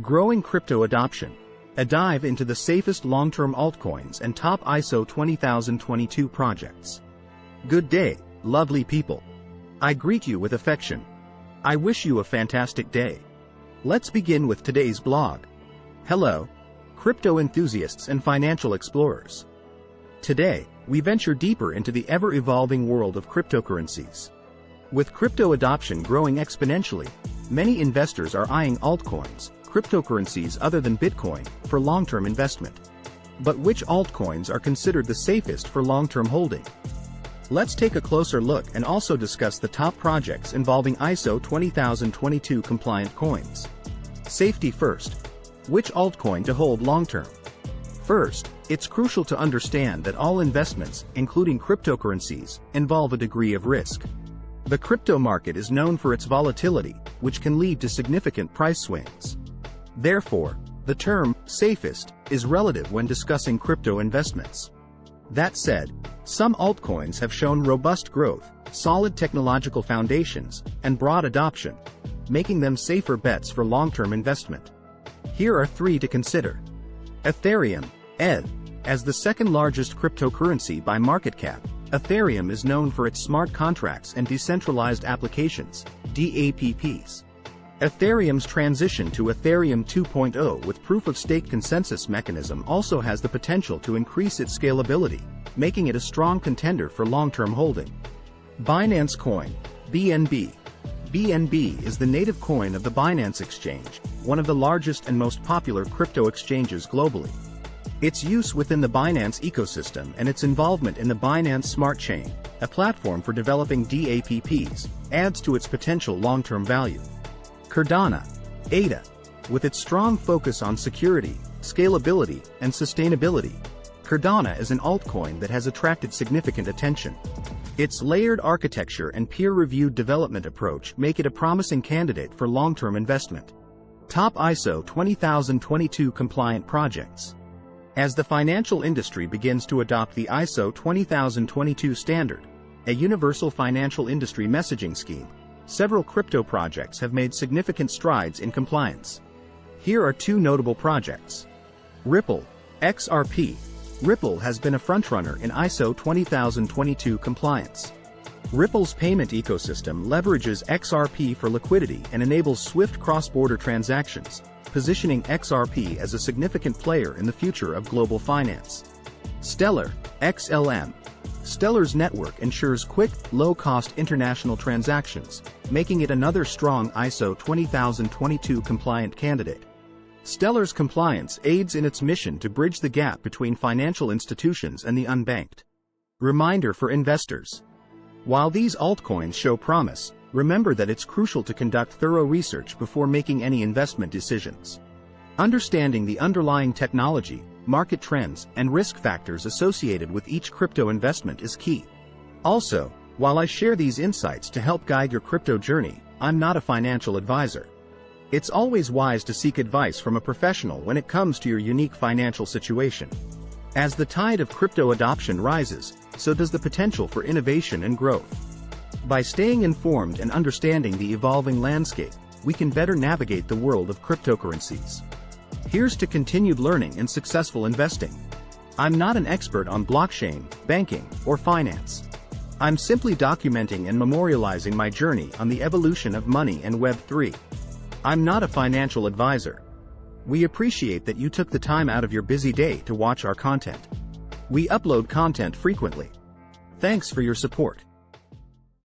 Growing crypto adoption. A dive into the safest long-term altcoins and top ISO 20022 projects. Good day, lovely people. I greet you with affection. I wish you a fantastic day. Let's begin with today's blog. Hello, crypto enthusiasts and financial explorers. Today, we venture deeper into the ever-evolving world of cryptocurrencies. With crypto adoption growing exponentially, many investors are eyeing altcoins, cryptocurrencies other than Bitcoin, for long-term investment. But which altcoins are considered the safest for long-term holding? Let's take a closer look and also discuss the top projects involving ISO 20022 compliant coins. Safety first. Which altcoin to hold long-term? First, it's crucial to understand that all investments, including cryptocurrencies, involve a degree of risk. The crypto market is known for its volatility, which can lead to significant price swings. Therefore, the term safest is relative when discussing crypto investments. That said, some altcoins have shown robust growth, solid technological foundations, and broad adoption, making them safer bets for long-term investment. Here are three to consider. Ethereum, ETH. As the second largest cryptocurrency by market cap, Ethereum is known for its smart contracts and decentralized applications, DApps. Ethereum's transition to Ethereum 2.0 with proof-of-stake consensus mechanism also has the potential to increase its scalability, making it a strong contender for long-term holding. Binance Coin, BNB. BNB is the native coin of the Binance Exchange, one of the largest and most popular crypto exchanges globally. Its use within the Binance ecosystem and its involvement in the Binance Smart Chain, a platform for developing DApps, adds to its potential long-term value. Cardano, ADA. With its strong focus on security, scalability, and sustainability, Cardano is an altcoin that has attracted significant attention. Its layered architecture and peer-reviewed development approach make it a promising candidate for long-term investment. Top ISO 20022 compliant projects. As the financial industry begins to adopt the ISO 20022 standard, a universal financial industry messaging scheme, several crypto projects have made significant strides in compliance. Here are two notable projects. Ripple, XRP. Ripple has been a frontrunner in ISO 20022 compliance. Ripple's payment ecosystem leverages XRP for liquidity and enables swift cross-border transactions, positioning XRP as a significant player in the future of global finance. Stellar, XLM. Stellar's network ensures quick, low-cost international transactions, making it another strong ISO 20022 compliant candidate. Stellar's compliance aids in its mission to bridge the gap between financial institutions and the unbanked. Reminder for investors. While these altcoins show promise, remember that it's crucial to conduct thorough research before making any investment decisions. Understanding the underlying technology, market trends, and risk factors associated with each crypto investment is key. Also, while I share these insights to help guide your crypto journey, I'm not a financial advisor. It's always wise to seek advice from a professional when it comes to your unique financial situation. As the tide of crypto adoption rises, so does the potential for innovation and growth. By staying informed and understanding the evolving landscape, we can better navigate the world of cryptocurrencies. Here's to continued learning and successful investing. I'm not an expert on blockchain, banking, or finance. I'm simply documenting and memorializing my journey on the evolution of money and Web3. I'm not a financial advisor. We appreciate that you took the time out of your busy day to watch our content. We upload content frequently. Thanks for your support.